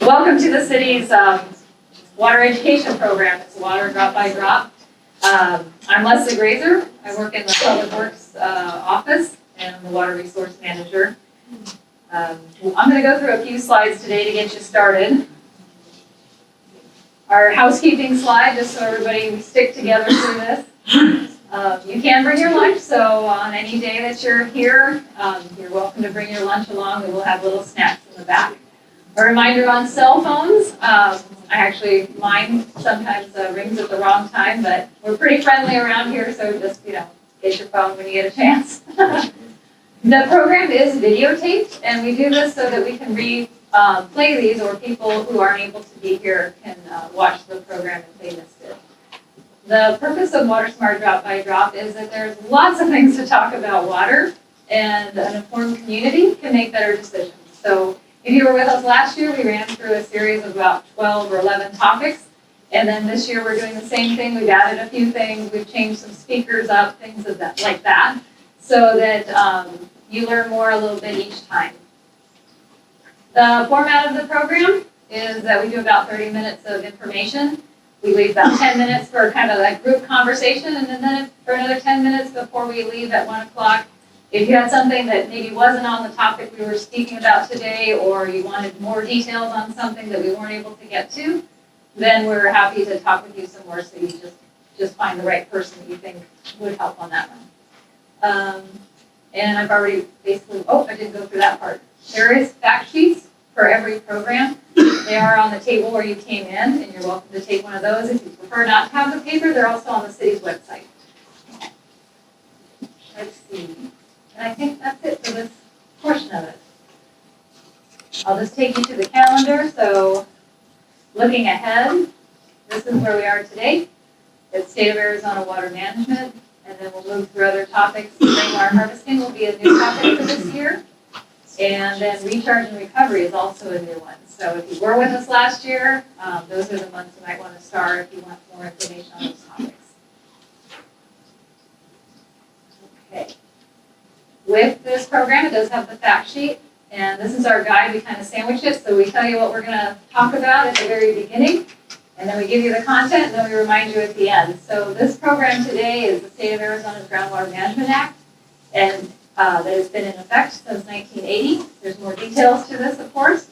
Welcome to the city's water education program. It's water drop by drop. I'm Leslie Grazer. I work in the Public Works office and I'm the water resource manager. I'm going to go through a few slides today to get you started. Our housekeeping slide, just so everybody stick together through this. You can bring your lunch, so on any day that you're here, you're welcome to bring your lunch along. We will have little snacks in the back. A reminder on cell phones. Mine sometimes rings at the wrong time, but we're pretty friendly around here, so just, get your phone when you get a chance. The program is videotaped, and we do this so that we can play these, or people who aren't able to be here can watch the program if they missed it. The purpose of Water Smart Drop by Drop is that there's lots of things to talk about water, and an informed community can make better decisions. So if you were with us last year, we ran through a series of about 12 or 11 topics, and then this year we're doing the same thing. We've added a few things, we've changed some speakers up, things like that, so that you learn more a little bit each time. The format of the program is that we do about 30 minutes of information. We leave about 10 minutes for kind of that group conversation, and then for another 10 minutes before we leave at 1 o'clock. If you had something that maybe wasn't on the topic we were speaking about today, or you wanted more details on something that we weren't able to get to, then we're happy to talk with you some more, so you just find the right person that you think would help on that one. And I've already basically, I didn't go through that part. There is fact sheets for every program. They are on the table where you came in, and you're welcome to take one of those. If you prefer not to have the paper, they're also on the city's website. Let's see. And I think that's it for this portion of it. I'll just take you to the calendar. So looking ahead, this is where we are today. It's State of Arizona Water Management, and then we'll move through other topics. Rainwater harvesting will be a new topic for this year. And then recharge and recovery is also a new one. So if you were with us last year, those are the months you might want to start if you want more information on those topics. Okay. With this program, it does have the fact sheet, and this is our guide. We kind of sandwich it, so we tell you what we're going to talk about at the very beginning, and then we give you the content, and then we remind you at the end. So this program today is the State of Arizona's Groundwater Management Act, and that has been in effect since 1980. There's more details to this, of course.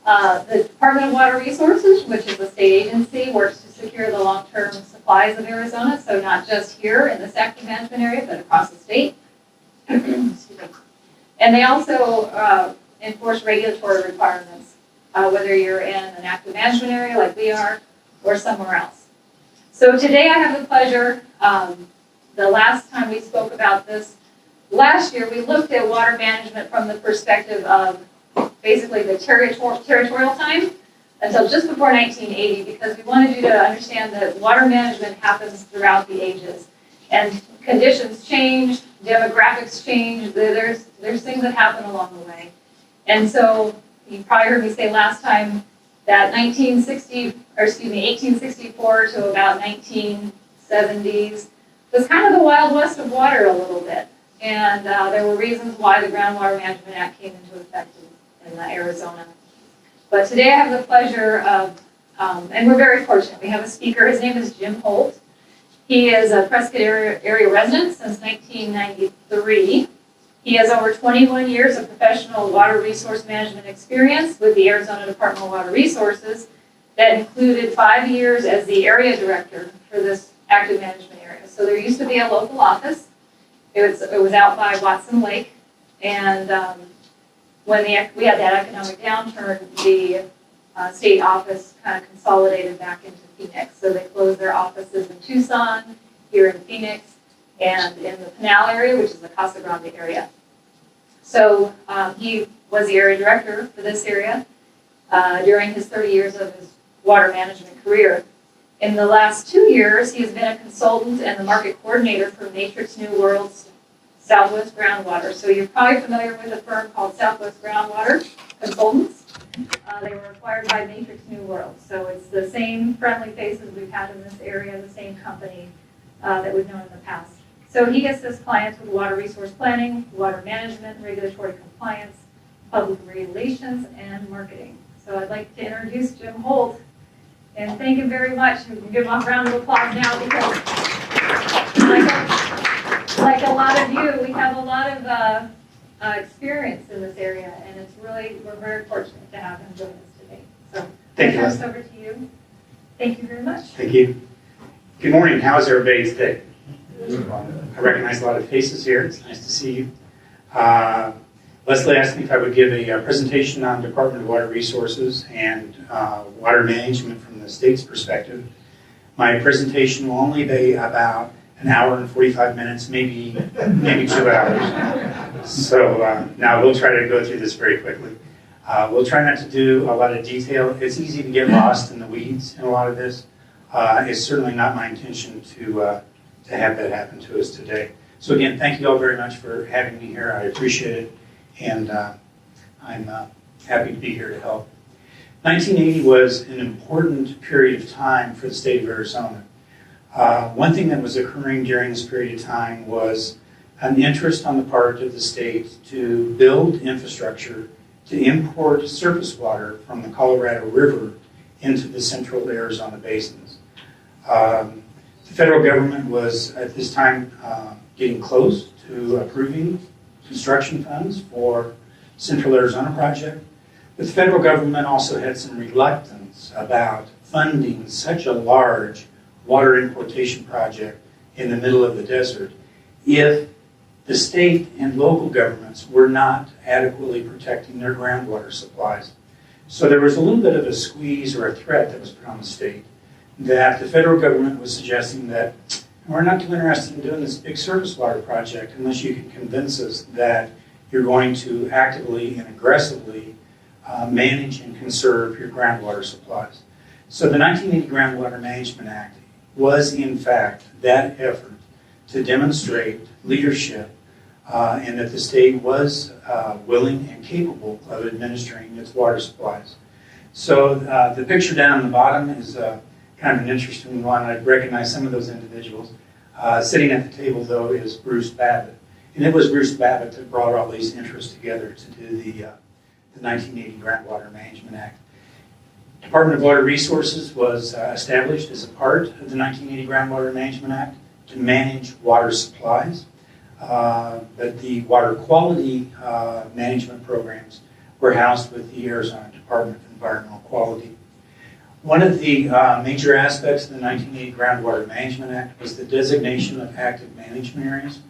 The Department of Water Resources, which is the state agency, works to secure the long-term supplies of Arizona, so not just here in this active management area, but across the state. And they also enforce regulatory requirements, whether you're in an active management area like we are, or somewhere else. So today I have the pleasure, the last time we spoke about this, last year we looked at water management from the perspective of basically the territorial time until just before 1980, because we wanted you to understand that water management happens throughout the ages. And conditions change, demographics change, there's things that happen along the way. And so you probably heard me say last time that 1864 to about 1970s was kind of the Wild West of water a little bit. And there were reasons why the Groundwater Management Act came into effect in Arizona. But today I have the pleasure of, and we're very fortunate, we have a speaker, his name is Jim Holt. He is a Prescott area resident since 1993. He has over 21 years of professional water resource management experience with the Arizona Department of Water Resources. That included 5 years as the area director for this active management area. So there used to be a local office. It was out by Watson Lake, and when we had that economic downturn, the state office kind of consolidated back into Phoenix. So they closed their offices in Tucson, here in Phoenix, and in the Pinal area, which is the Casa Grande area. So he was the area director for this area during his 30 years of his water management career. In the last 2 years, he has been a consultant and the market coordinator for Matrix New World's Southwest Groundwater. So you're probably familiar with a firm called Southwest Groundwater Consultants. They were acquired by Matrix New World. So it's the same friendly faces we've had in this area, the same company that we've known in the past. So he assists clients with water resource planning, water management, regulatory compliance, public relations, and marketing. So I'd like to introduce Jim Holt and thank him very much. We can give him a round of applause now because like a lot of you, we have a lot of experience in this area, and it's really, we're very fortunate to have him join us today. So Thank you, I'll pass over to you. Thank you very much. Thank you. Good morning. How is everybody today? I recognize a lot of faces here. It's nice to see you. Leslie asked me if I would give a presentation on Department of Water Resources and water management from the state's perspective. My presentation will only be about an hour and 45 minutes, maybe 2 hours. So now we'll try to go through this very quickly. We'll try not to do a lot of detail. It's easy to get lost in the weeds in a lot of this. It's certainly not my intention to have that happen to us today. So again, thank you all very much for having me here. I appreciate it, and I'm happy to be here to help. 1980 was an important period of time for the state of Arizona. One thing that was occurring during this period of time was an interest on the part of the state to build infrastructure to import surface water from the Colorado River into the central Arizona basins. The federal government was at this time getting close to approving construction funds for Central Arizona project, but the federal government also had some reluctance about funding such a large water importation project in the middle of the desert if the state and local governments were not adequately protecting their groundwater supplies. So there was a little bit of a squeeze or a threat that was put on the state that the federal government was suggesting that we're not too interested in doing this big surface water project unless you can convince us that you're going to actively and aggressively manage and conserve your groundwater supplies. So the 1980 Groundwater Management Act was in fact that effort to demonstrate leadership and that the state was willing and capable of administering its water supplies. So the picture down on the bottom is kind of an interesting one. I recognize some of those individuals. Sitting at the table, though, is Bruce Babbitt. And it was Bruce Babbitt that brought all these interests together to do the 1980 Groundwater Management Act. Department of Water Resources was established as a part of the 1980 Groundwater Management Act to manage water supplies. But the water quality management programs were housed with the Arizona Department of Environmental Quality. One of the major aspects of the 1980 Groundwater Management Act was the designation of active management areas.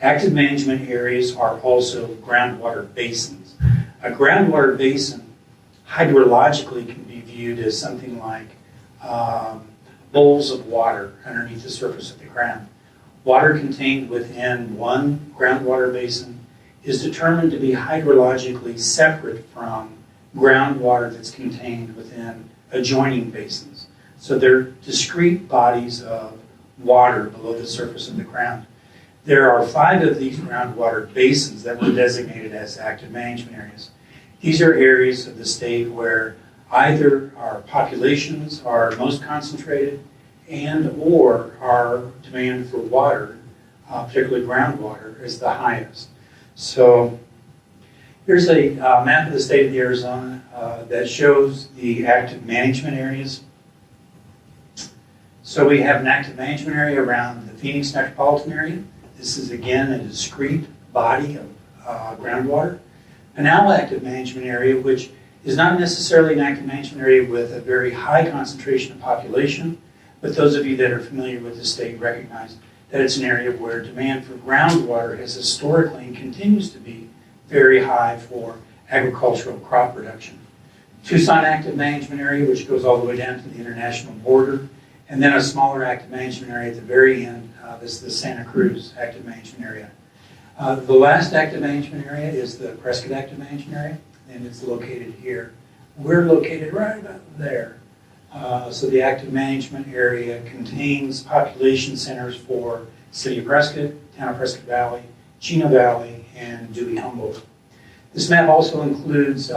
Active management areas are also groundwater basins. A groundwater basin hydrologically can be viewed as something like bowls of water underneath the surface of the ground. Water contained within one groundwater basin is determined to be hydrologically separate from groundwater that's contained within adjoining basins. So they're discrete bodies of water below the surface of the ground. There are 5 of these groundwater basins that were designated as active management areas. These are areas of the state where either our populations are most concentrated and or our demand for water, particularly groundwater, is the highest. So here's a map of the state of Arizona that shows the active management areas. So we have an active management area around the Phoenix metropolitan area. This is again a discrete body of groundwater. An now active management area, which is not necessarily an active management area with a very high concentration of population, but those of you that are familiar with the state recognize that it's an area where demand for groundwater has historically and continues to be very high for agricultural crop production. Tucson active management area, which goes all the way down to the international border, and then a smaller active management area at the very end. This is the Santa Cruz active management area. The last active management area is the Prescott active management area, and it's located here. We're located right about there. So the active management area contains population centers for City of Prescott, Town of Prescott Valley, Chino Valley, and Dewey Humboldt. This map also includes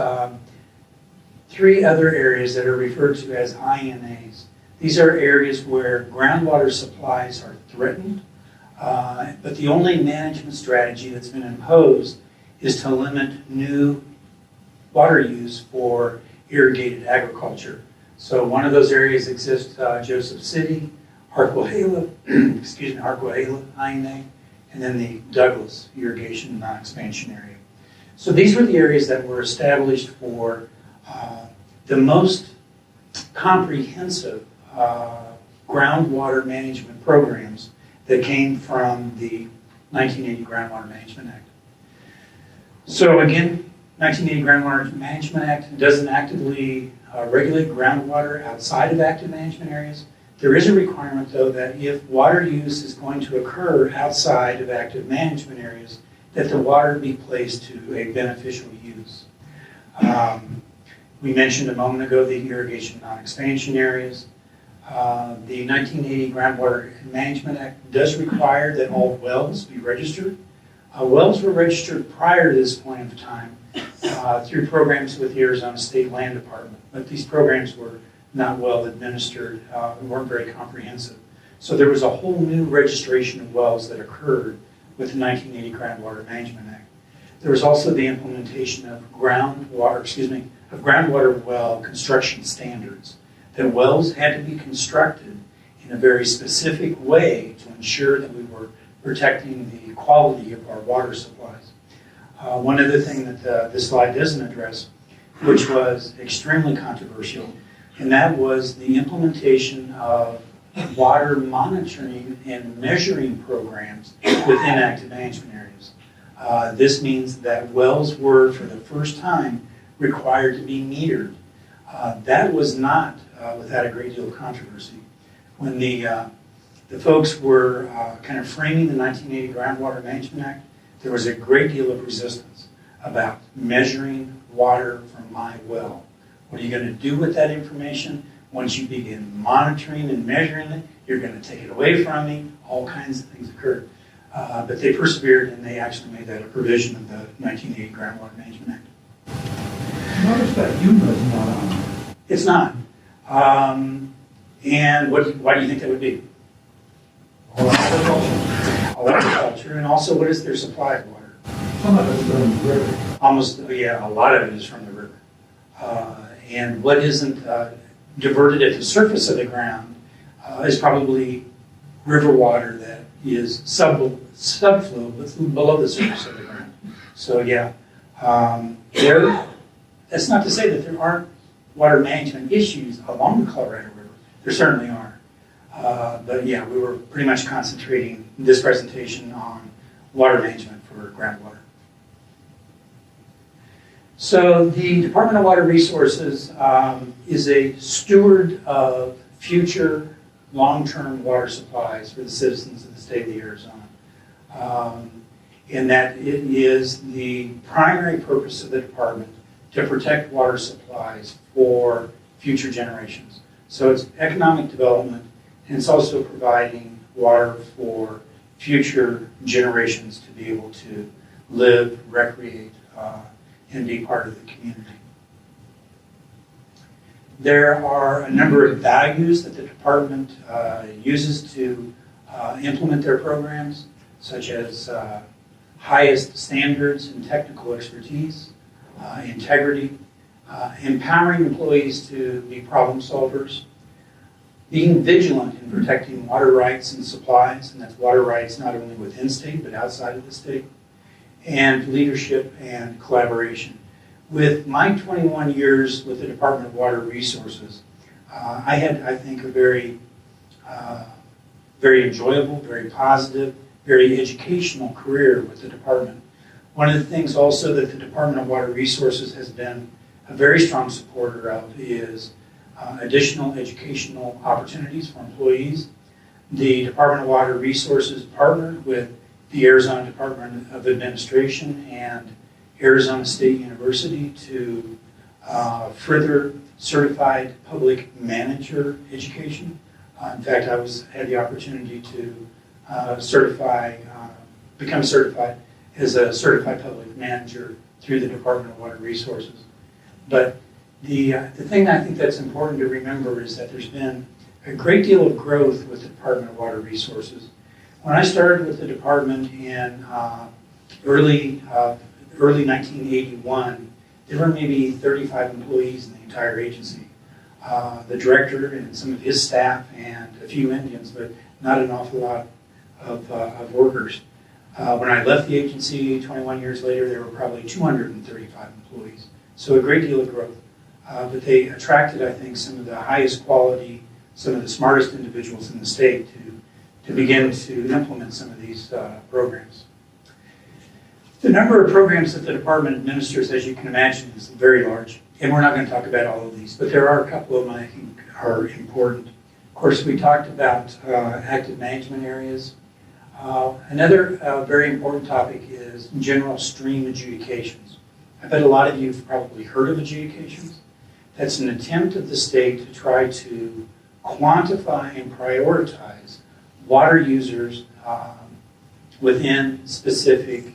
3 other areas that are referred to as INAs. These are areas where groundwater supplies are threatened, but the only management strategy that's been imposed is to limit new water use for irrigated agriculture. So one of those areas exists Joseph City, Harquahala, INA, and then the Douglas irrigation non-expansion area. So these were the areas that were established for the most comprehensive groundwater management programs that came from the 1980 Groundwater Management Act. So again, 1980 Groundwater Management Act doesn't actively regulate groundwater outside of active management areas. There is a requirement, though, that if water use is going to occur outside of active management areas, that the water be placed to a beneficial use. We mentioned a moment ago the irrigation non-expansion areas. The 1980 Groundwater Management Act does require that all wells be registered. Wells were registered prior to this point of time through programs with the Arizona State Land Department, but these programs were not well administered and weren't very comprehensive. So there was a whole new registration of wells that occurred with the 1980 Groundwater Management Act. There was also the implementation of groundwater well construction standards, that wells had to be constructed in a very specific way to ensure that we were protecting the quality of our water supplies. One other thing that this slide doesn't address, which was extremely controversial, and that was the implementation of water monitoring and measuring programs within active management areas. This means that wells were, for the first time, required to be metered. That was not without a great deal of controversy. When the folks were kind of framing the 1980 Groundwater Management Act, there was a great deal of resistance about measuring water from my well. What are you going to do with that information? Once you begin monitoring and measuring it, you're going to take it away from me. All kinds of things occurred. But they persevered, and they actually made that a provision of the 1980 Groundwater Management Act. Notice that UMA is not on there. It's not. And why do you think that would be? Or agriculture. Agriculture, and also what is their supply of water? Some of it's from the river. Almost, yeah, a lot of it is from the river. And what isn't diverted at the surface of the ground is probably river water that is subflow, but below the surface of the ground. So yeah, that's not to say that there aren't water management issues along the Colorado River. There certainly are. But yeah, we were pretty much concentrating this presentation on water management for groundwater. So the Department of Water Resources is a steward of future long-term water supplies for the citizens of the state of Arizona. In that it is the primary purpose of the department to protect water supplies for future generations. So it's economic development, and it's also providing water for future generations to be able to live, recreate, and be part of the community. There are a number of values that the department uses to implement their programs, such as highest standards and technical expertise, integrity, empowering employees to be problem solvers, being vigilant in protecting water rights and supplies, and that's water rights not only within state but outside of the state, and leadership and collaboration. With my 21 years with the Department of Water Resources, I had, I think, a very enjoyable, very positive, very educational career with the department. One of the things also that the Department of Water Resources has been a very strong supporter of is additional educational opportunities for employees. The Department of Water Resources partnered with the Arizona Department of Administration and Arizona State University to further certified public manager education. In fact, I had the opportunity to become certified as a certified public manager through the Department of Water Resources. But the thing I think that's important to remember is that there's been a great deal of growth with the Department of Water Resources. When I started with the department in early 1981, there were maybe 35 employees in the entire agency. The director and some of his staff and a few Indians, but not an awful lot of workers. When I left the agency 21 years later, there were probably 235 employees. So a great deal of growth. But they attracted, I think, some of the highest quality, some of the smartest individuals in the state to begin to implement some of these programs. The number of programs that the department administers, as you can imagine, is very large. And we're not going to talk about all of these, but there are a couple of them I think are important. Of course, we talked about active management areas. Another very important topic is general stream adjudications. I bet a lot of you have probably heard of adjudications. That's an attempt of the state to try to quantify and prioritize water users within specific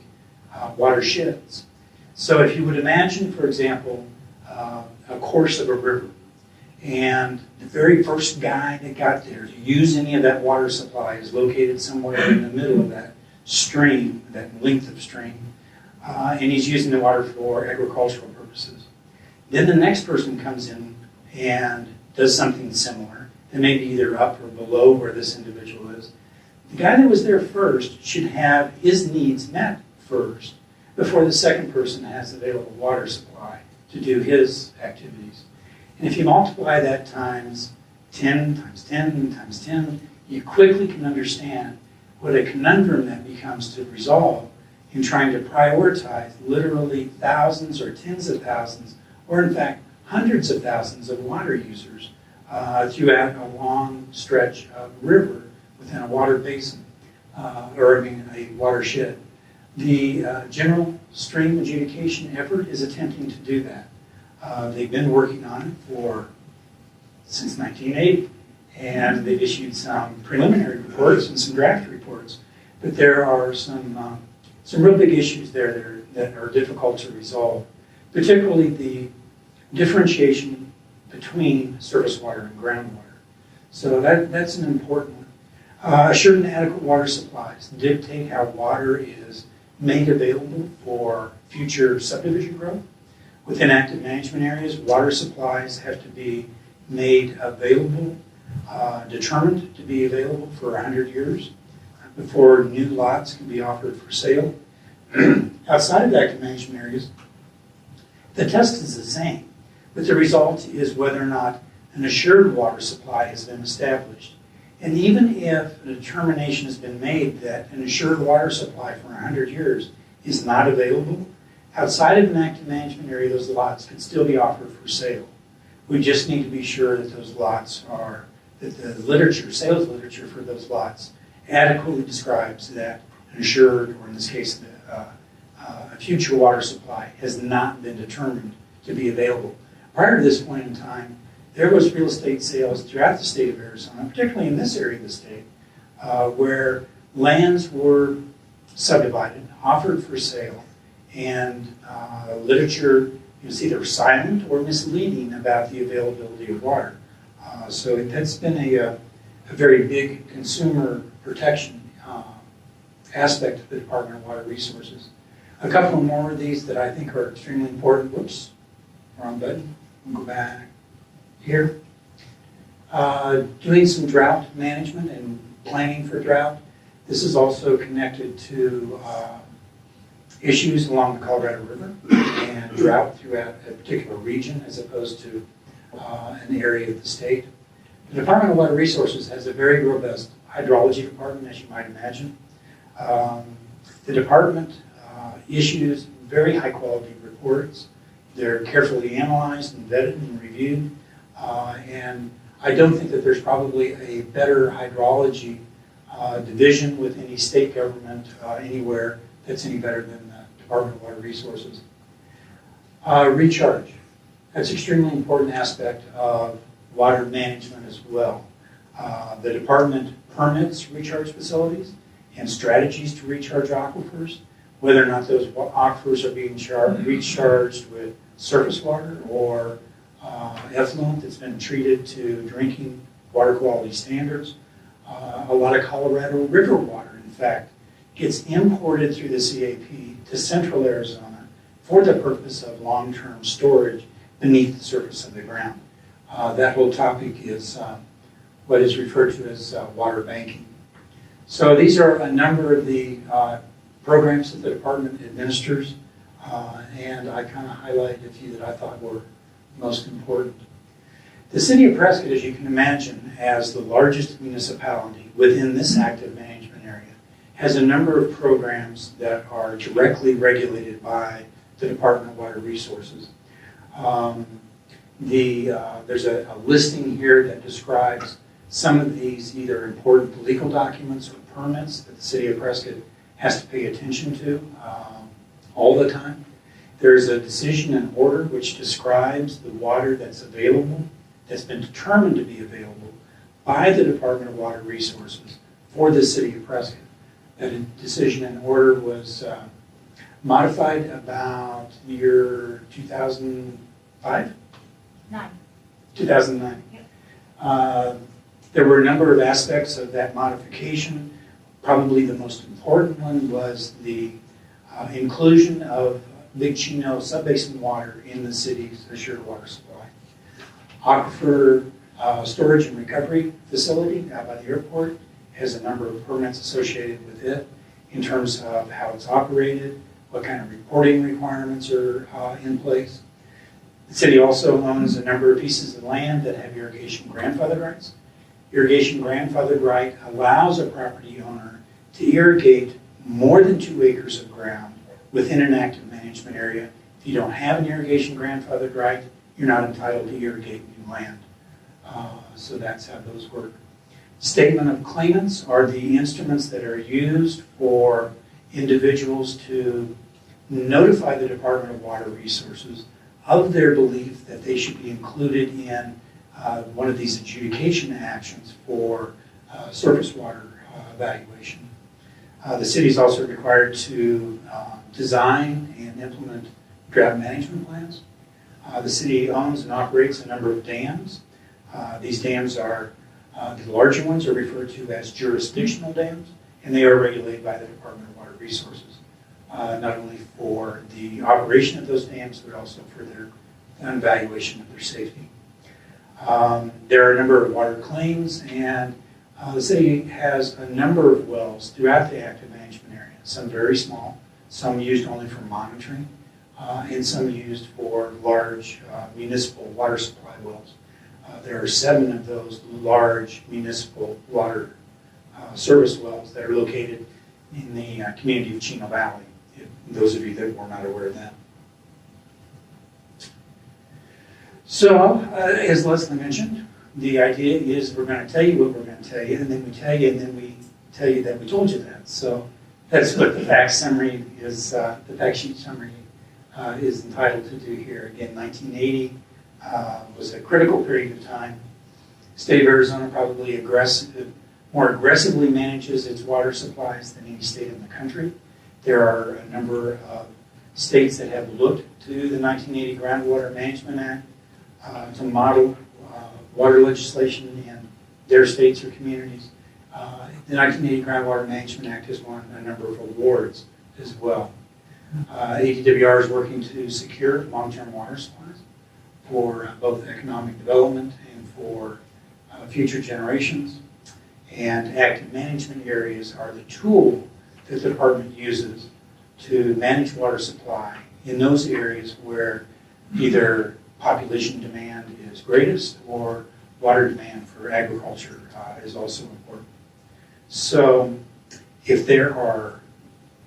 watersheds. So if you would imagine, for example, a course of a river, and the very first guy that got there to use any of that water supply is located somewhere in the middle of that stream, that length of stream, and he's using the water for agricultural purposes. Then the next person comes in and does something similar, and maybe either up or below where this individual is. The guy that was there first should have his needs met first before the second person has available water supply to do his activities. And if you multiply that times 10, times 10, times 10, you quickly can understand what a conundrum that becomes to resolve in trying to prioritize literally thousands or tens of thousands, or in fact, hundreds of thousands of water users throughout a long stretch of river within a water basin, a watershed. The general stream adjudication effort is attempting to do that. They've been working on it since 1980, and they've issued some preliminary reports and some draft reports. But there are some real big issues there that are difficult to resolve, particularly the differentiation between surface water and groundwater. So that's an important one. Assured and adequate water supplies dictate how water is made available for future subdivision growth. Within active management areas, water supplies have to be made available, determined to be available for 100 years before new lots can be offered for sale. Outside of active management areas, the test is the same, but the result is whether or not an assured water supply has been established. And even if a determination has been made that an assured water supply for 100 years is not available, outside of an active management area, those lots can still be offered for sale. We just need to be sure that those lots that the literature, sales literature for those lots adequately describes that an assured, or in this case, a future water supply has not been determined to be available. Prior to this point in time, there was real estate sales throughout the state of Arizona, particularly in this area of the state, where lands were subdivided, offered for sale, and literature is either silent or misleading about the availability of water. So that's been a very big consumer protection aspect of the Department of Water Resources. A couple more of these that I think are extremely important. Whoops, wrong button. We'll go back here. Doing some drought management and planning for drought. This is also connected to issues along the Colorado River and drought throughout a particular region as opposed to an area of the state. The Department of Water Resources has a very robust hydrology department, as you might imagine. The department issues very high quality reports. They're carefully analyzed and vetted and reviewed. And I don't think that there's probably a better hydrology division with any state government anywhere that's any better than the Department of Water Resources. Recharge. That's an extremely important aspect of water management as well. The department permits recharge facilities and strategies to recharge aquifers, whether or not those aquifers are being recharged with surface water or effluent that's been treated to drinking water quality standards. A lot of Colorado River water, in fact, gets imported through the CAP to central Arizona for the purpose of long-term storage beneath the surface of the ground. That whole topic is what is referred to as water banking. So these are a number of the programs that the department administers, and I kind of highlighted a few that I thought were most important. The city of Prescott, as you can imagine, as the largest municipality within this active management area, has a number of programs that are directly regulated by the Department of Water Resources. There's a listing here that describes some of these either important legal documents or permits that the city of Prescott has to pay attention to all the time. There's a decision and order which describes the water that's available, that's been determined to be available by the Department of Water Resources for the city of Prescott. That decision and order was modified about year 2005? 2009. Yep. There were a number of aspects of that modification. Probably the most important one was the inclusion of Big Chino subbasin water in the city's assured water supply. Aquifer storage and recovery facility out by the airport has a number of permits associated with it in terms of how it's operated, what kind of reporting requirements are in place. The city also owns a number of pieces of land that have irrigation grandfather rights. Irrigation grandfathered right allows a property owner to irrigate more than 2 acres of ground within an active management area. If you don't have an irrigation grandfathered right, you're not entitled to irrigate new land. So that's how those work. Statement of claimants are the instruments that are used for individuals to notify the Department of Water Resources of their belief that they should be included in one of these adjudication actions for surface water evaluation. The city is also required to design and implement drought management plans. The city owns and operates a number of dams. These dams are, the larger ones are referred to as jurisdictional dams, and they are regulated by the Department of Water Resources, not only for the operation of those dams, but also for their evaluation of their safety. There are a number of water claims, and the city has a number of wells throughout the active management area, some very small, some used only for monitoring, and some used for large municipal water supply wells. There are 7 of those large municipal water service wells that are located in the community of Chino Valley, those of you that were not aware of that. So, as Leslie mentioned, the idea is we're going to tell you what we're going to tell you, and then we tell you, and then we tell you that we told you that. So that's what the fact summary is, the fact sheet summary is entitled to do here. Again, 1980 was a critical period of time. The state of Arizona probably more aggressively manages its water supplies than any state in the country. There are a number of states that have looked to the 1980 Groundwater Management Act to model water legislation in their states or communities. The 1980 Groundwater Management Act has won a number of awards as well. ADWR is working to secure long-term water supplies for both economic development and for future generations. And active management areas are the tool that the department uses to manage water supply in those areas where either population demand is greatest or water demand for agriculture is also important. So if there are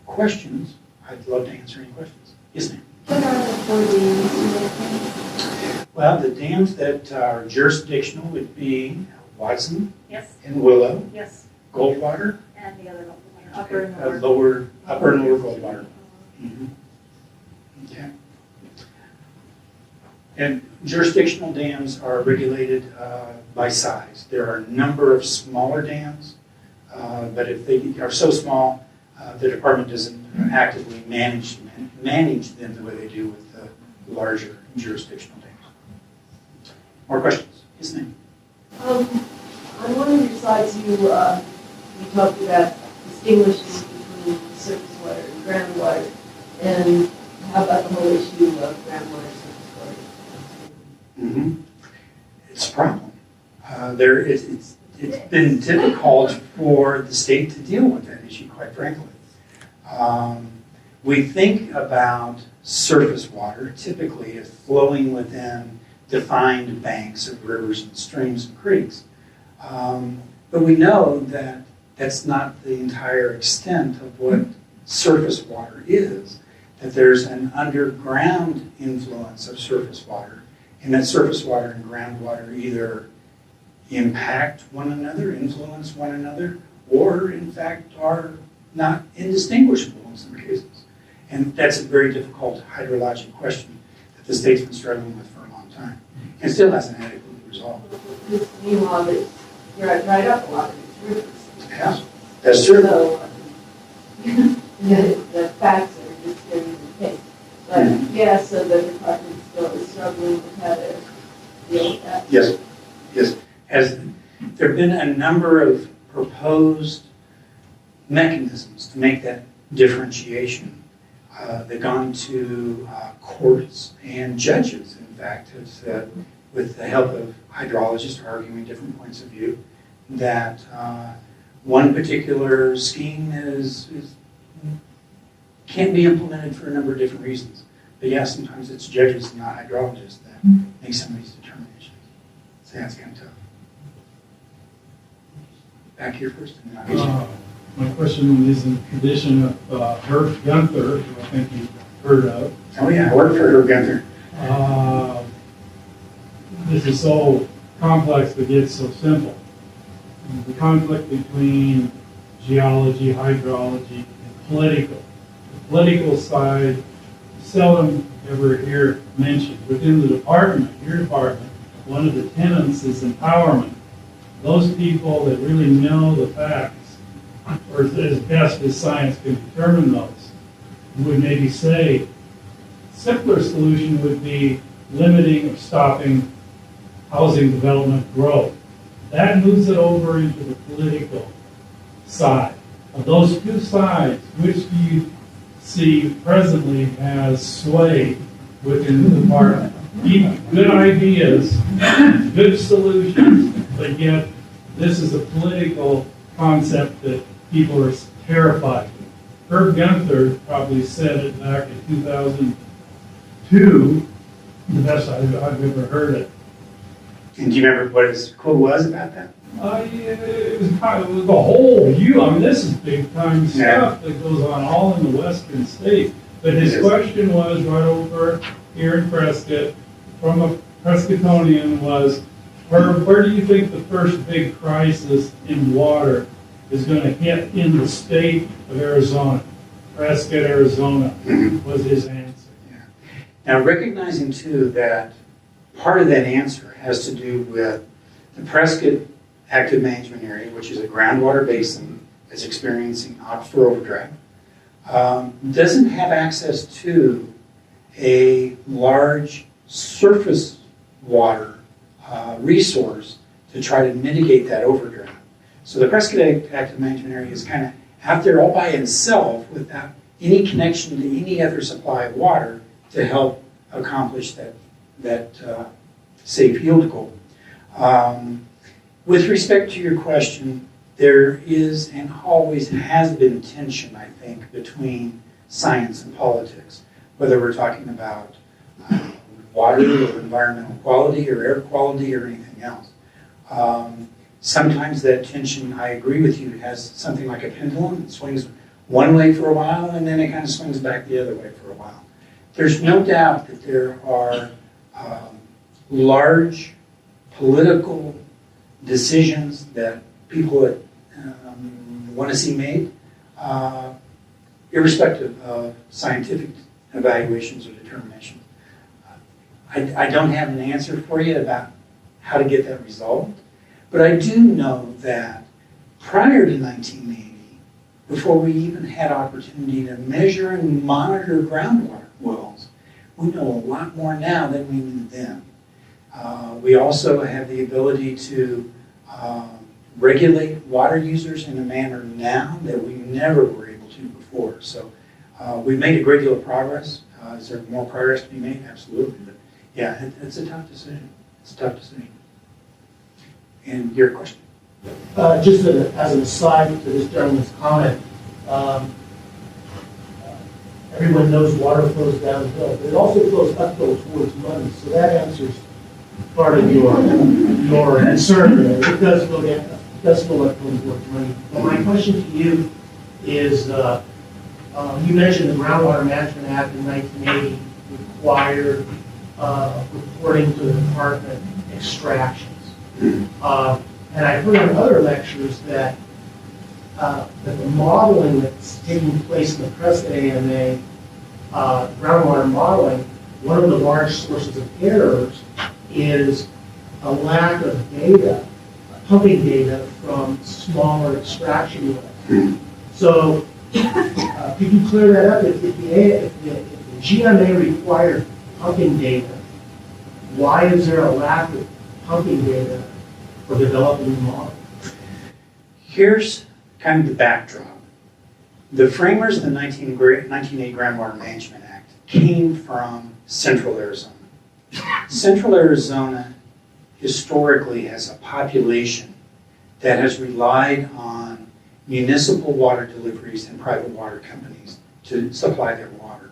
questions, I'd love to answer any questions. Yes, ma'am. What are the 4 dams? Well, the dams that are jurisdictional would be Watson Yes, and Willow, yes, Goldwater, and the other one, upper and lower. upper and lower Goldwater. Mm-hmm. Okay. And jurisdictional dams are regulated by size. There are a number of smaller dams, but if they are so small, the department doesn't actively manage them the way they do with the larger jurisdictional dams. More questions? Yes, ma'am. On one of your slides, you talked about distinguishing between surface water and groundwater, and How about the whole issue of groundwater surface water? It's a problem. It's been difficult for the state to deal with that issue, quite frankly. We think about surface water typically as flowing within defined banks of rivers and streams and creeks. But we know that that's not the entire extent of what surface water is, that there's an underground influence of surface water, and that surface water and groundwater either impact one another, influence one another, or in fact are not indistinguishable in some cases. And that's a very difficult hydrologic question that the state's been struggling with for a long time, and still hasn't adequately resolved. Meanwhile, you're dried up a lot of these rivers. Yeah, that's true. So, the facts are just giving the case. But yeah, so the department still is struggling with how to deal with that. Yes, yes. There have been a number of proposed mechanisms to make that differentiation. They've gone to courts, and judges, in fact, have said, with the help of hydrologists arguing different points of view, that one particular scheme can't be implemented for a number of different reasons. But yeah, sometimes it's judges and not hydrologists that make some of these determinations. So that's kind of tough. Back here first, and then I'll get you. My question is in tradition of Herb Gunther, who I think you've heard of. Oh yeah, I worked for Herb Gunther. This is so complex but yet so simple. The conflict between geology, hydrology, and political. The political side seldom ever hear mentioned. Within the department, your department, one of the tenets is empowerment. Those people that really know the facts, or as best as science can determine those, would maybe say, simpler solution would be limiting or stopping housing development growth. That moves it over into the political side. Of those two sides, which do you see presently has sway within the department? Good ideas, good solutions, but yet this is a political concept that people are terrified of. Herb Gunther probably said it back in 2002, the best I've ever heard it. And do you remember what his quote was about that? It was kind of the whole view. I mean, this is big time stuff that goes on all in the western state. But his question was right over here in Prescott, from a Prescottonian, was, Herb, where do you think the first big crisis in water is going to hit in the state of Arizona? Prescott, Arizona, was his answer. Yeah. Now, recognizing too that part of that answer has to do with the Prescott Active Management Area, which is a groundwater basin that's experiencing aquifer overdraft, doesn't have access to a large surface water resource to try to mitigate that overdraft. So the Prescott Active Management Area is kind of out there all by itself without any connection to any other supply of water to help accomplish that safe yield goal. With respect to your question, there is and always has been tension, I think, between science and politics, whether we're talking about water or environmental quality or air quality or anything else. Sometimes that tension, I agree with you, has something like a pendulum. It swings one way for a while and then it kind of swings back the other way for a while. There's no doubt that there are large political decisions that people want to see made, irrespective of scientific evaluations or determinations. I don't have an answer for you about how to get that resolved, but I do know that prior to 1980, before we even had opportunity to measure and monitor groundwater wells, we know a lot more now than we knew then. We also have the ability to regulate water users in a manner now that we never were able to before. So we've made a great deal of progress. Is there more progress to be made? Absolutely. But yeah, it's a tough decision. It's a tough decision. And your question? Just as an aside to this gentleman's comment, everyone knows water flows downhill, but it also flows uphill towards money. So that answers part of your concern there. It does flow down, it does flow uphill towards money. But my question to you is, you mentioned the Groundwater Management Act in 1980 required reporting to the department extractions. And I've heard in other lectures that the modeling that's taking place in the present AMA, groundwater modeling, one of the large sources of errors is a lack of data, pumping data from smaller extraction wells. So could you clear that up? If the GMA required pumping data, why is there a lack of pumping data for developing the model? Here's kind of the backdrop. The framers of the 1980 Groundwater Management Act came from Central Arizona. Central Arizona historically has a population that has relied on municipal water deliveries and private water companies to supply their water.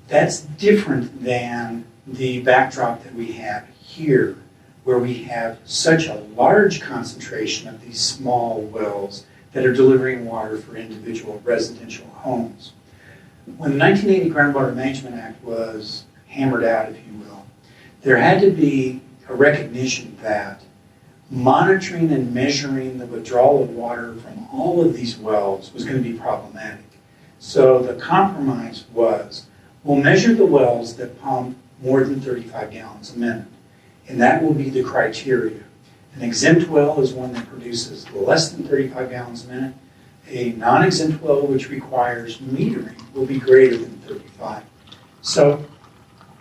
That's different than the backdrop that we have here, where we have such a large concentration of these small wells that are delivering water for individual residential homes. When the 1980 Groundwater Management Act was hammered out, if you will, there had to be a recognition that monitoring and measuring the withdrawal of water from all of these wells was going to be problematic. So the compromise was, we'll measure the wells that pump more than 35 gallons a minute, and that will be the criteria. An exempt well is one that produces less than 35 gallons a minute. A non-exempt well, which requires metering, will be greater than 35. So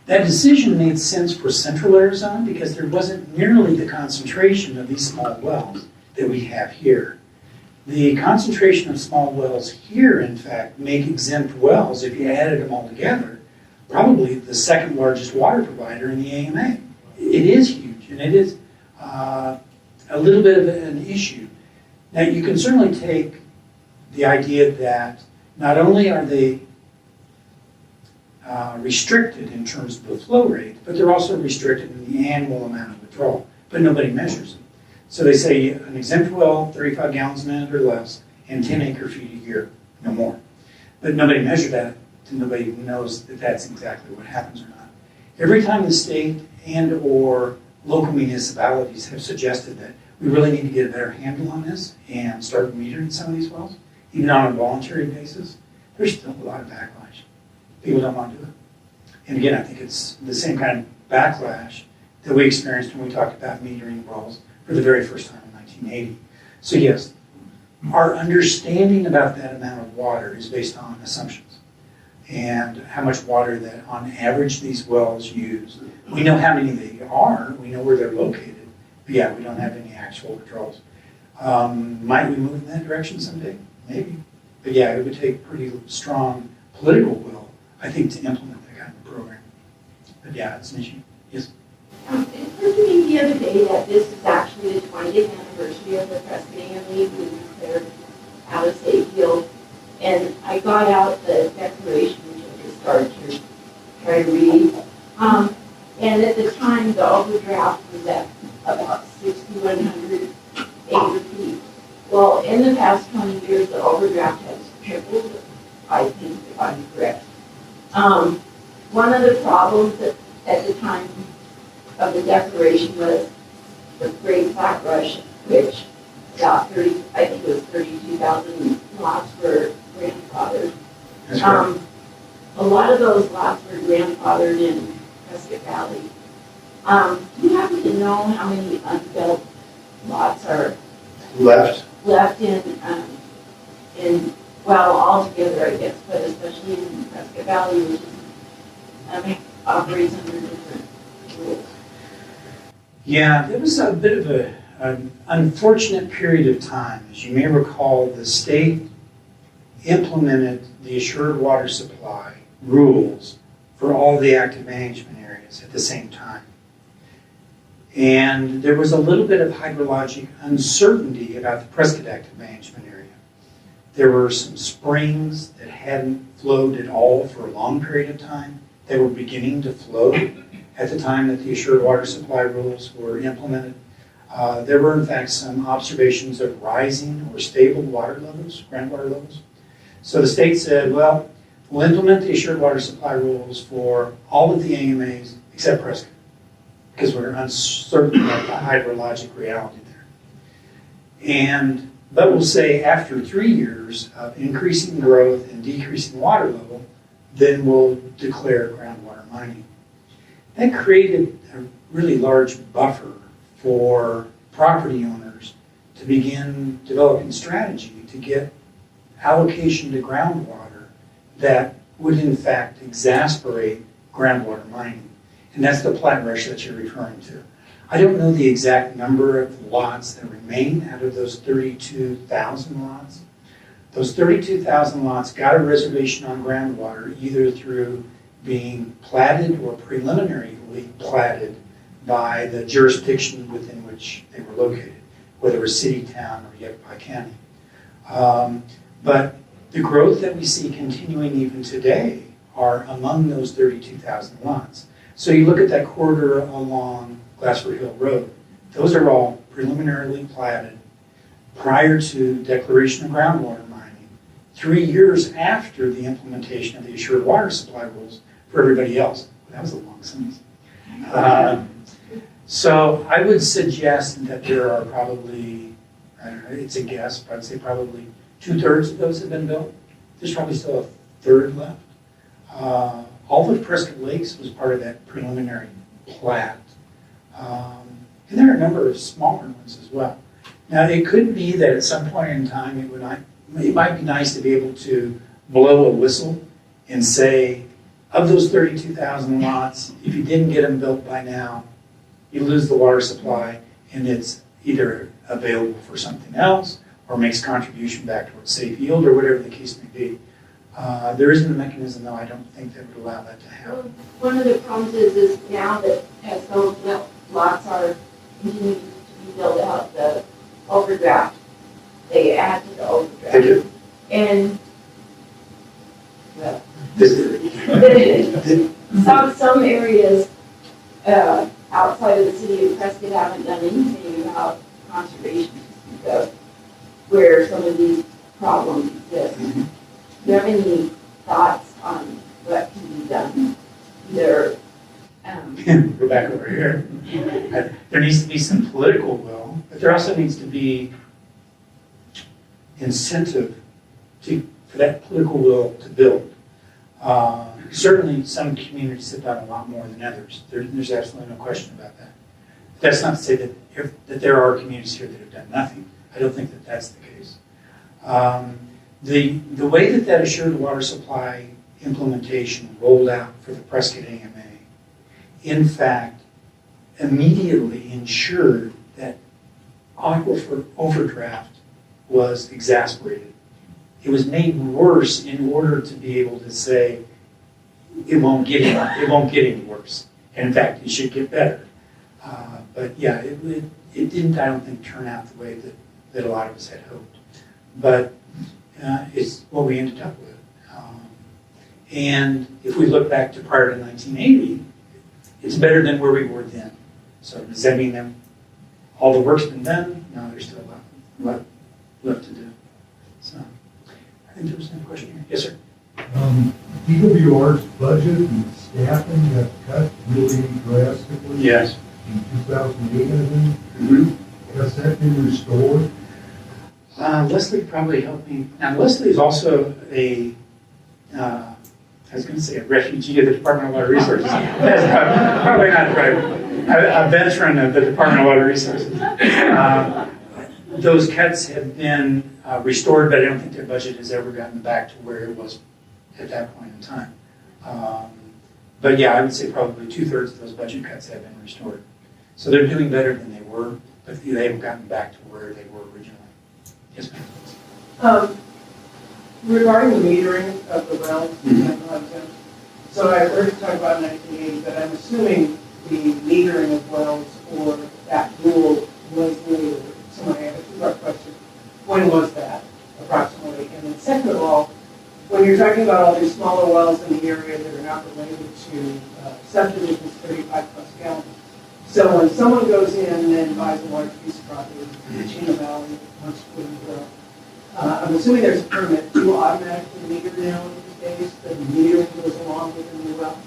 that decision made sense for Central Arizona because there wasn't nearly the concentration of these small wells that we have here. The concentration of small wells here, in fact, make exempt wells, if you added them all together, probably the second largest water provider in the AMA. It is huge, and it is a little bit of an issue. Now, you can certainly take the idea that not only are they restricted in terms of the flow rate, but they're also restricted in the annual amount of withdrawal, but nobody measures them. So they say an exempt well, 35 gallons a minute or less, and 10 acre-feet a year, no more. But nobody measured that, and nobody knows that that's exactly what happens or not. Every time the state and or local municipalities have suggested that we really need to get a better handle on this and start metering some of these wells, even on a voluntary basis, there's still a lot of backlash. People don't want to do it. And again, I think it's the same kind of backlash that we experienced when we talked about metering wells for the very first time in 1980. So yes, our understanding about that amount of water is based on assumptions and how much water that on average these wells use. We know how many they are, we know where they're located, but yeah, we don't have any actual withdrawals. Might we move in that direction someday? Maybe. But yeah, it would take pretty strong political will, I think, to implement that kind of program. But yeah, it's an issue. Yes? It occurred to me the other day that this is actually the 20th anniversary of the Prescott AMA being declared out of state field. And I got out the declaration, which I just started to try to read. And at the time, the overdraft was at about 6,100 acre-feet. Well, in the past 20 years, the overdraft has tripled, I think, if I'm correct. One of the problems at the time of the declaration was the Great Flat Rush, which about 30, I think it was 32,000 lots were grandfathered. That's right. A lot of those lots were grandfathered in Prescott Valley. Do you happen to know how many unbuilt lots are Left. in well, altogether, I guess, but especially in Prescott Valley, which is, operates under different rules? Yeah, there was a bit of an unfortunate period of time. As you may recall, the state implemented the assured water supply rules for all the active management areas at the same time. And there was a little bit of hydrologic uncertainty about the Prescott active management area. There were some springs that hadn't flowed at all for a long period of time. They were beginning to flow at the time that the assured water supply rules were implemented. There were in fact some observations of rising or stable water levels, groundwater levels. So the state said, well, we'll implement the assured water supply rules for all of the AMAs except Prescott, because we're uncertain about the hydrologic reality there. But we'll say after 3 years of increasing growth and decreasing water level, then we'll declare groundwater mining. That created a really large buffer for property owners to begin developing strategy to get allocation to groundwater that would in fact exasperate groundwater mining. And that's the plat rush that you're referring to. I don't know the exact number of lots that remain out of those 32,000 lots. Those 32,000 lots got a reservation on groundwater either through being platted or preliminarily platted by the jurisdiction within which they were located, whether it was city, town, or Yavapai County. But the growth that we see continuing even today are among those 32,000 lots. So you look at that corridor along Glassford Hill Road, those are all preliminarily platted prior to declaration of groundwater mining, 3 years after the implementation of the assured water supply rules for everybody else. That was a long sentence. So I would suggest that there are probably, I don't know, it's a guess, but I'd say probably 2/3 of those have been built. There's probably still a third left. All of Prescott Lakes was part of that preliminary plat. And there are a number of smaller ones as well. Now, it could be that at some point in time, it might be nice to be able to blow a whistle and say, of those 32,000 lots, if you didn't get them built by now, you lose the water supply, and it's either available for something else or makes contribution back towards safe yield or whatever the case may be. There isn't a mechanism, though, I don't think that would allow that to happen. One of the problems is now that as those lots are continuing to be built out, the overdraft, they add to the overdraft. They do. And, well, This- some areas outside of the city of Prescott haven't done anything about conservation to speak of, where some of these problems exist. Mhm. Do you have any thoughts on what can be done? Either, Go back over here. There needs to be some political will, but there also needs to be incentive for that political will to build. Certainly, some communities have done a lot more than others. There's absolutely no question about that. That's not to say that there are communities here that have done nothing. I don't think that that's the case. The way that assured water supply implementation rolled out for the Prescott AMA, in fact, immediately ensured that aquifer overdraft was exasperated. It was made worse in order to be able to say it won't get any worse. And in fact, it should get better. But yeah, it didn't, I don't think, turn out the way that a lot of us had hoped. But it's what we ended up with. And if we look back to prior to 1980, it's better than where we were then. So does that mean that all the work's been done? No, there's still a lot left to do. So I think there was another question here. Yes, sir. DWR's budget and staffing have cut really drastically. Yes. In 2008, I think. Mm-hmm. Has that been restored? Leslie probably helped me. Now, Leslie is also I was going to say a refugee of the Department of Water Resources. That's probably not right. A veteran of the Department of Water Resources. Those cuts have been restored, but I don't think their budget has ever gotten back to where it was at that point in time. But yeah, I would say probably 2/3 of those budget cuts have been restored. So they're doing better than they were, but they haven't gotten back to where they were originally. Yes, ma'am. Regarding the metering of the wells, So I heard you talk about 1980, but I'm assuming the metering of wells or that rule was later. Somebody had a two-part question. When was that, approximately? And then second of all, when you're talking about all these smaller wells in the area that are not related to subdivisions 35 plus gallons, so when someone goes in and then buys a large piece of property in the Chino Valley, wants to put in a well, I'm assuming there's a permit to automatically meter now these days, the metering goes along with the new well?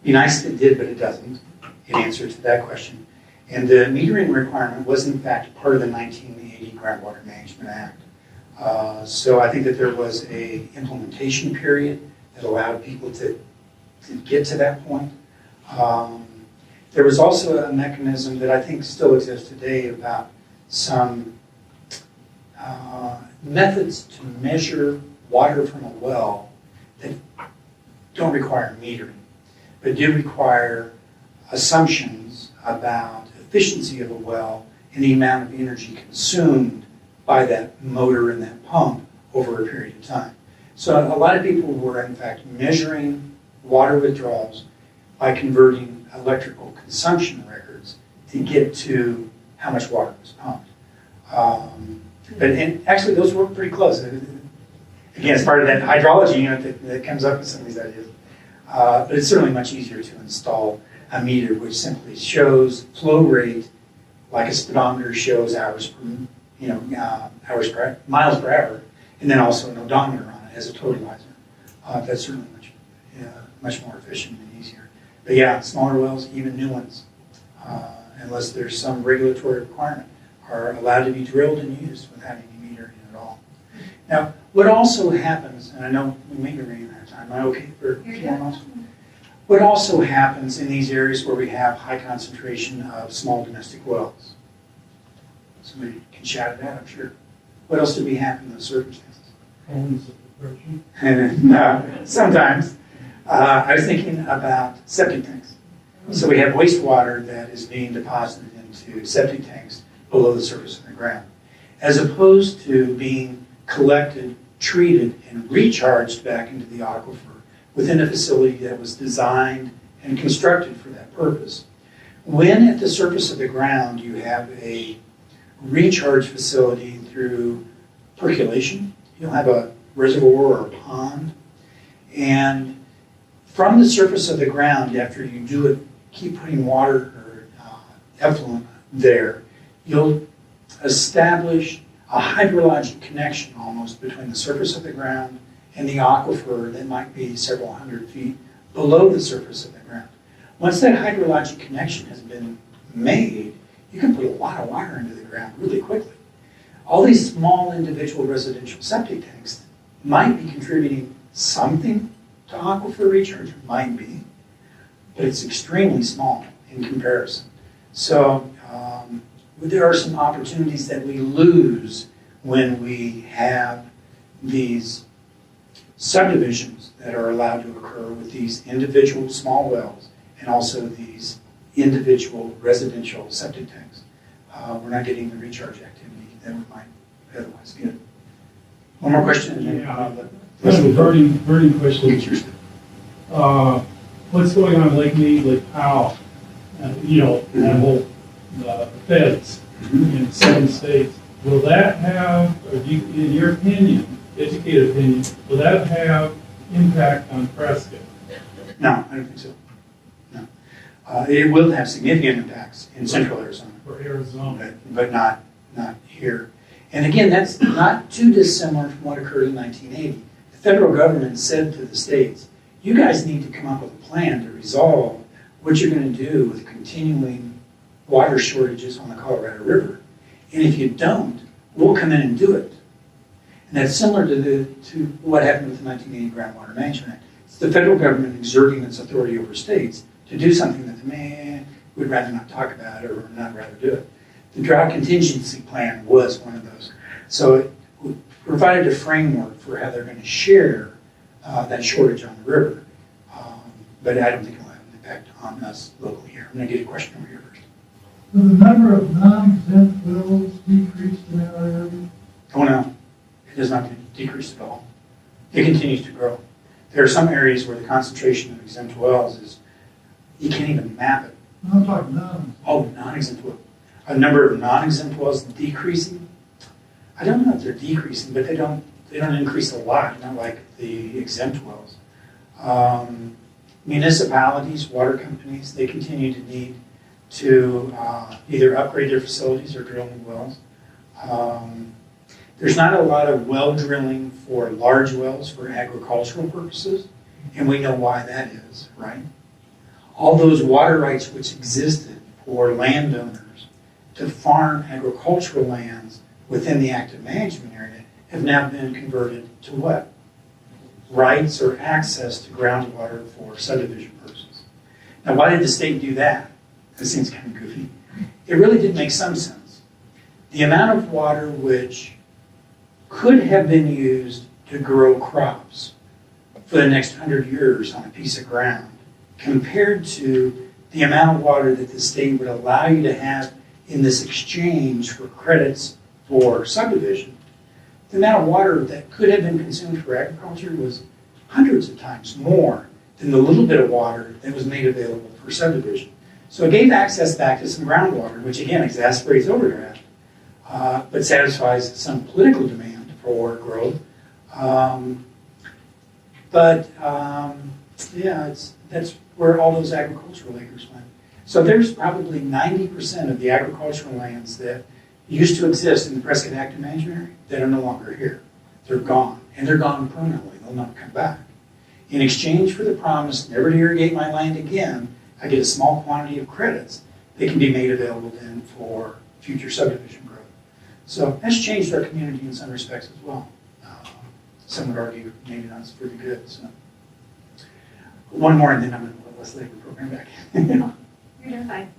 Be nice if it did, but it doesn't, in answer to that question. And the metering requirement was in fact part of the 1980 Groundwater Management Act. So I think that there was a implementation period that allowed people to get to that point. There was also a mechanism that I think still exists today about some methods to measure water from a well that don't require metering, but do require assumptions about efficiency of a well and the amount of energy consumed by that motor and that pump over a period of time. So a lot of people were in fact measuring water withdrawals by converting electrical consumption records to get to how much water was pumped. And actually those work pretty close. Again, it's part of that hydrology unit that comes up with some of these ideas. But it's certainly much easier to install a meter which simply shows flow rate like a speedometer shows miles per hour, and then also an odometer on it as a totalizer. That's certainly much more efficient and easier. But yeah, smaller wells, even new ones, unless there's some regulatory requirement, are allowed to be drilled and used without any metering at all. Now, what also happens, and I know we may be running out of time, am I okay for a few more months? What also happens in these areas where we have high concentration of small domestic wells? Somebody can shout at that, I'm sure. What else do we have in those circumstances? Homes of depression. No, sometimes. I was thinking about septic tanks. So we have wastewater that is being deposited into septic tanks below the surface of the ground, as opposed to being collected, treated, and recharged back into the aquifer within a facility that was designed and constructed for that purpose. When at the surface of the ground you have a recharge facility through percolation, you'll have a reservoir or a pond, and from the surface of the ground, after you do it, keep putting water or effluent there, you'll establish a hydrologic connection almost between the surface of the ground and the aquifer that might be several hundred feet below the surface of the ground. Once that hydrologic connection has been made, you can put a lot of water into the ground really quickly. All these small individual residential septic tanks might be contributing something to aquifer recharge, might be, but it's extremely small in comparison. So there are some opportunities that we lose when we have these subdivisions that are allowed to occur with these individual small wells and also these individual residential septic tanks. We're not getting the recharge activity that we might otherwise get. One more question? And then Kind of a burning question. Get your What's going on in Lake Mead, Lake Powell, that whole feds in 7 states? Will that have, in your opinion, educated opinion, will that have impact on Prescott? No, I don't think so. No. It will have significant impacts in central Arizona. For Arizona? But not here. And again, that's not too dissimilar from what occurred in 1980. The federal government said to the states, you guys need to come up with a plan to resolve what you're going to do with continuing water shortages on the Colorado River. And if you don't, we'll come in and do it. And that's similar to what happened with the 1980 Groundwater Management Act. It's the federal government exerting its authority over states to do something that the would rather not talk about or not rather do it. The drought contingency plan was one of those. So it provided a framework for how they're going to share that shortage on the river. But I don't think it'll have an impact on us locally here. I'm going to get a question over here first. So the number of non-exempt wells decreased in our area? Oh no, it has not decreased at all. It continues to grow. There are some areas where the concentration of exempt wells is, you can't even map it. I'm talking non. Oh, non-exempt wells. A number of non-exempt wells decreasing. I don't know if they're decreasing, but they don't increase a lot, not like the exempt wells. Municipalities, water companies, they continue to need to either upgrade their facilities or drill new wells. There's not a lot of well drilling for large wells for agricultural purposes, and we know why that is, right? All those water rights which existed for landowners to farm agricultural lands within the active management area have now been converted to what? Rights or access to groundwater for subdivision purposes. Now, why did the state do that? This seems kind of goofy. It really did make some sense. The amount of water which could have been used to grow crops for the next 100 years on a piece of ground compared to the amount of water that the state would allow you to have in this exchange for credits for subdivision, the amount of water that could have been consumed for agriculture was hundreds of times more than the little bit of water that was made available for subdivision. So it gave access back to some groundwater, which again exasperates overdraft, but satisfies some political demand for growth. That's where all those agricultural acres went. So there's probably 90% of the agricultural lands that used to exist in the Prescott Active Management Area that are no longer here. They're gone, and they're gone permanently. They'll not come back. In exchange for the promise never to irrigate my land again, I get a small quantity of credits that can be made available then for future subdivision growth. So that's changed our community in some respects as well. Some would argue maybe not for the good. So one more, and then I'm going to let Leslie have the program back. You're doing fine.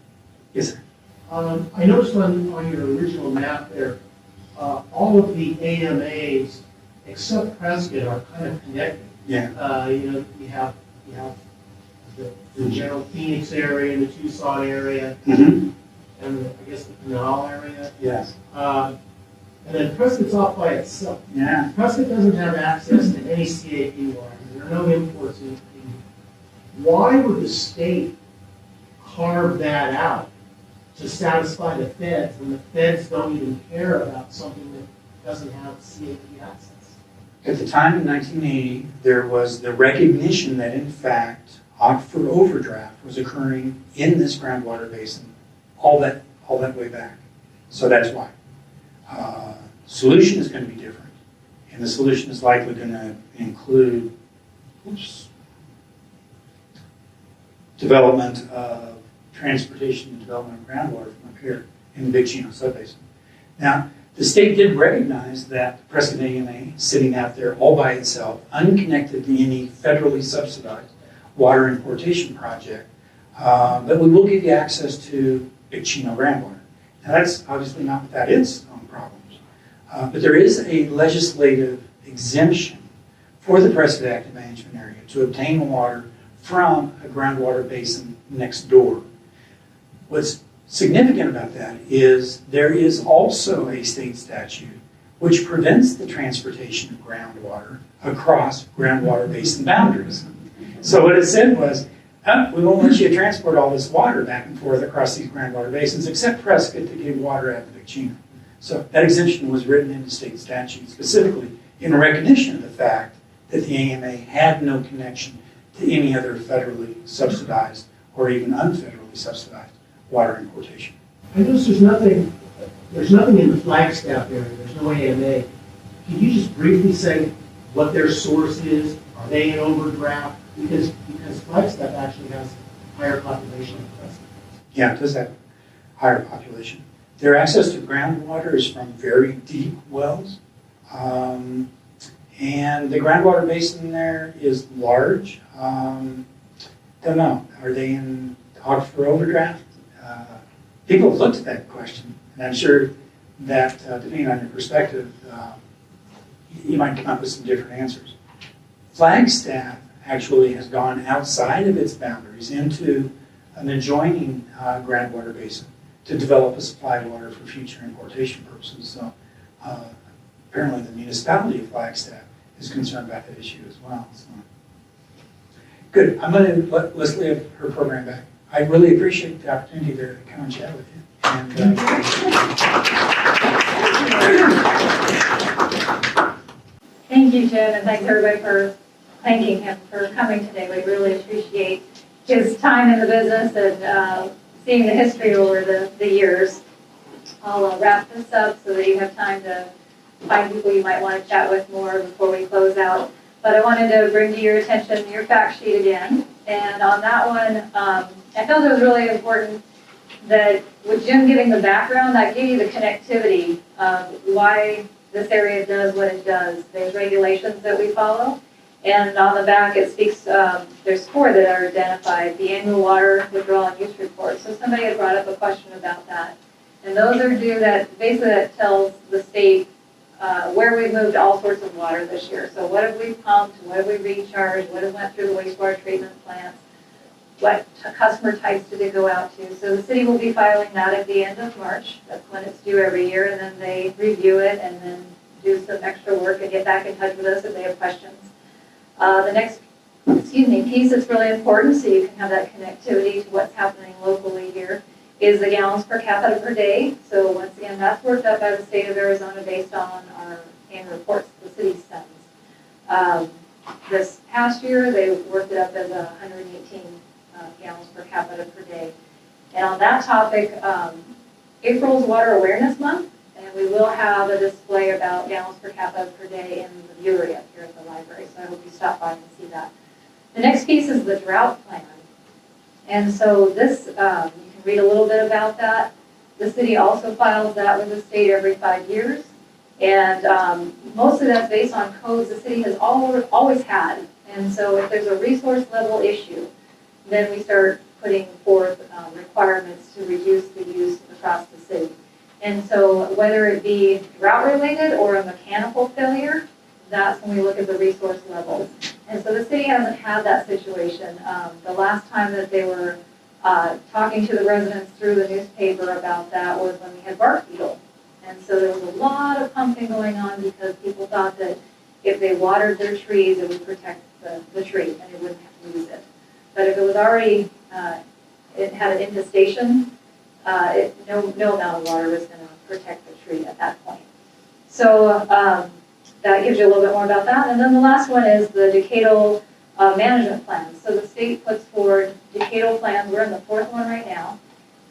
Yes, sir. I noticed on your original map there, all of the AMAs except Prescott are kind of connected. Yeah. You have the general Phoenix area and the Tucson area, Mm-hmm. and I guess the Pinal area. Yes. And then Prescott's off by itself. Yeah. Prescott doesn't have access to any CAP water. There are no imports in. Why would the state carve that out to satisfy the feds when the feds don't even care about something that doesn't have CAP access? At the time in 1980, there was the recognition that in fact aquifer overdraft was occurring in this groundwater basin all that way back. So that's why. Solution is going to be different, and the solution is likely going to include development of transportation and development of groundwater from up here in the Big Chino subbasin. Now, the state did recognize that the Prescott AMA sitting out there all by itself, unconnected to any federally subsidized water importation project, but we will give you access to Big Chino groundwater. Now, that's obviously not without its own problems, but there is a legislative exemption for the Prescott Active Management Area to obtain water from a groundwater basin next door. What's significant about that is there is also a state statute which prevents the transportation of groundwater across groundwater basin boundaries. So what it said was, we won't let you transport all this water back and forth across these groundwater basins except Prescott to get water out of the Big Chino. So that exemption was written into state statute specifically in recognition of the fact that the AMA had no connection to any other federally subsidized or even unfederally subsidized water importation. I notice there's nothing in the Flagstaff area, there's no AMA. Can you just briefly say what their source is? Are they in overdraft? Because Flagstaff actually has a higher population than Prescott. Yeah, it does have higher population. Their access to groundwater is from very deep wells. And the groundwater basin there is large. Don't know, are they in aquifer overdraft? People have looked at that question, and I'm sure that depending on your perspective, you might come up with some different answers. Flagstaff actually has gone outside of its boundaries into an adjoining groundwater basin to develop a supply of water for future importation purposes. So apparently the municipality of Flagstaff is concerned about that issue as well. So Good. I'm going to let Leslie have her program back. I really appreciate the opportunity to come and chat with you. And, Thank you, Jim, and thanks everybody for thanking him for coming today. We really appreciate his time in the business and seeing the history over the years. I'll wrap this up so that you have time to find people you might want to chat with more before we close out. But I wanted to bring to your attention your fact sheet again. And on that one, I felt it was really important that with Jim giving the background, that gave you the connectivity of why this area does what it does. There's regulations that we follow. And on the back, it speaks, there's 4 that are identified, the annual water withdrawal and use report. So somebody had brought up a question about that. And those are due that, basically that tells the state where we've moved all sorts of water this year. So what have we pumped, what have we recharged, what has went through the wastewater treatment plants, what customer types did it go out to. So the city will be filing that at the end of March. That's when it's due every year, and then they review it and then do some extra work and get back in touch with us if they have questions. The next, piece that's really important so you can have that connectivity to what's happening locally here is the gallons per capita per day. So once again, that's worked up by the state of Arizona based on our annual reports the city sends. This past year, they worked it up as 118 gallons per capita per day. And on that topic, April's Water Awareness Month, and we will have a display about gallons per capita per day in the viewery up here at the library. So I hope you stop by and see that. The next piece is the drought plan. And so this, you can read a little bit about that. The city also files that with the state every 5 years. And mostly that's based on codes the city has always had. And so if there's a resource level issue, then we start putting forth requirements to reduce the use across the city. And so whether it be drought related or a mechanical failure, that's when we look at the resource levels. And so the city hasn't had that situation. The last time that they were talking to the residents through the newspaper about that was when we had bark beetle. And so there was a lot of pumping going on because people thought that if they watered their trees, it would protect the tree and they wouldn't have to use it. But if it was already, it had an infestation, no amount of water was going to protect the tree at that point. So that gives you a little bit more about that. And then the last one is the decadal management plan. So the state puts forward decadal plans. We're in the 4th one right now.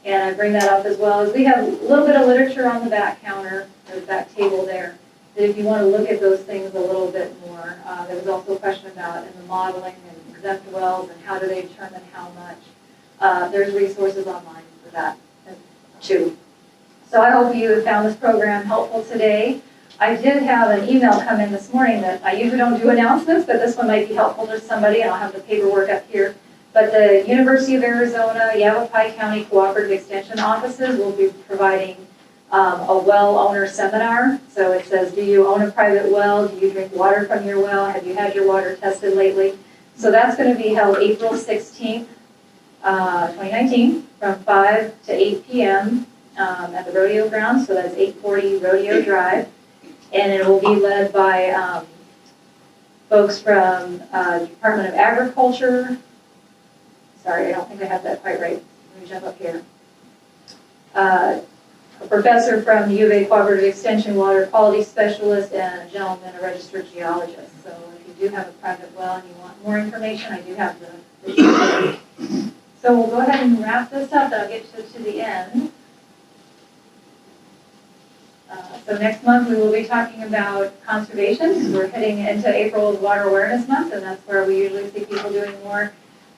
And I bring that up as well as we have a little bit of literature on the back counter, or the back table there, that if you want to look at those things a little bit more. There was also a question about in the modeling and exempt wells and how do they determine how much. There's resources online for that too. So I hope you found this program helpful today. I did have an email come in this morning that I usually don't do announcements, but this one might be helpful to somebody, and I'll have the paperwork up here. But the University of Arizona, Yavapai County Cooperative Extension offices will be providing a well owner seminar. So it says, do you own a private well? Do you drink water from your well? Have you had your water tested lately? So that's going to be held April 16th, 2019, from 5 to 8 p.m. At the rodeo grounds. So that's 840 Rodeo Drive. And it will be led by folks from Department of Agriculture. Sorry, I don't think I have that quite right. Let me jump up here. A professor from the U of A Cooperative Extension Water Quality Specialist, and a gentleman, a registered geologist. So if you do have a private well and you want more information, I do have the So we'll go ahead and wrap this up, and I'll get to the end. So next month we will be talking about conservation. We're heading into April's Water Awareness Month, and that's where we usually see people doing more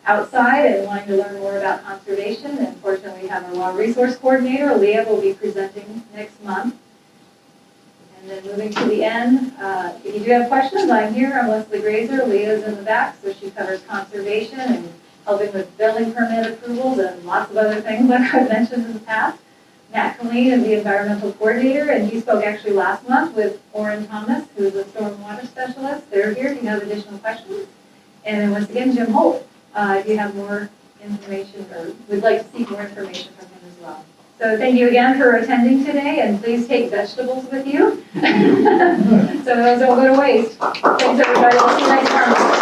outside and wanting to learn more about conservation. And fortunately, we have our Water Resource Coordinator, Leah, will be presenting next month. And then moving to the end, if you do have questions, I'm here. I'm Leslie Grazer. Leah's in the back, so she covers conservation and helping with building permit approvals and lots of other things like I've mentioned in the past. Matt Colleen is the environmental coordinator, and he spoke actually last month with Orrin Thomas, who's a stormwater specialist. They're here if you have additional questions. And then once again, Jim Holt, if you have more information or would like to seek more information from him as well. So thank you again for attending today, and please take vegetables with you. So those don't go to waste. Thanks everybody. We'll see you next time.